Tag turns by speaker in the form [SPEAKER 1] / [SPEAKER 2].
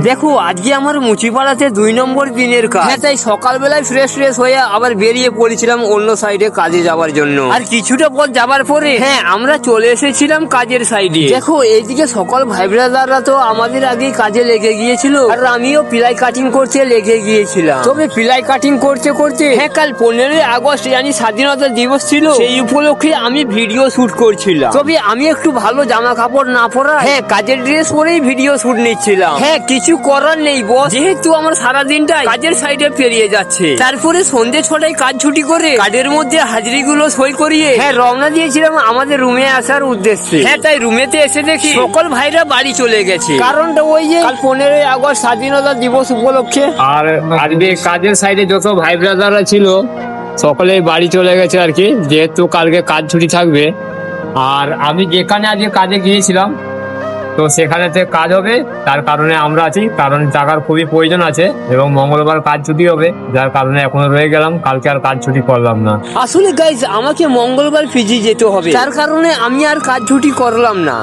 [SPEAKER 1] দেখো আজকে আমার মুচিপাড়াতে 2 নম্বর দিনের কাজ। হ্যাঁ, তাই সকালবেলায় ফ্রেশ হয়ে আবার বেরিয়ে পড়েছিলাম অন্য সাইডে কাজে যাওয়ার জন্য। আর কিছুটা পথ যাবার পরে হ্যাঁ আমরা চলে এসেছিলাম কাজের সাইডে। দেখো এইদিকে সকল ভাই ব্রাদাররা তো আমাদের আগে কাজে লেগে গিয়েছিল, আর আমিও প্লাই কাটিং করতে লেগে গিয়েছিলাম। তবে প্লাই কাটিং করতে করতে হ্যাঁ কাল 15ই আগস্ট জানি স্বাধীনতা দিবস ছিল, সেই উপলক্ষে আমি ভিডিও শুট করছিলাম। তবে আমি একটু ভালো জামা কাপড় না পরা হ্যাঁ কাজের ড্রেস পরেই ভিডিও শুট নিচ্ছিলাম। হ্যাঁ কিছু করার নেই বস, যেহেতু আমার সারা দিনটাই কাজের সাইডে পেরিয়ে যাচ্ছে। তারপরে সন্ধ্যে 6টায় কাজ ছুটি করে কার্ডের মধ্যে হাজিরিগুলো সই করিয়ে হ্যাঁ রওনা দিয়েছিলাম আমাদের রুমে আসার উদ্দেশ্যে। হ্যাঁ তাই রুমেতে এসে দেখি সকল ভাইরা বাড়ি চলে গেছে। কারণটা ওই যে কাল 15ই আগস্ট স্বাধীনতা দিবস উপলক্ষে।
[SPEAKER 2] আর আজকে কাজের সাইডে যত ভাই ব্রাদাররা ছিল সকলেই বাড়ি চলে গেছে আর কি, যেহেতু কালকে কাজ ছুটি থাকবে। আর আমি যেখানে আজকে কাজে গিয়েছিলাম তো সেখানেতে কাজ হবে, তার কারণে আমরা আছি, কারণ টাকার খুবই প্রয়োজন আছে এবং মঙ্গলবার কাজ ছুটি হবে, যার কারণে এখনো রয়ে গেলাম, কালকে আর কাজ ছুটি করলাম না।
[SPEAKER 1] আসলে গাইজ আমাকে মঙ্গলবার ফিজি যেতে হবে, তার কারণে আমি আর কাজ ছুটি করলাম না।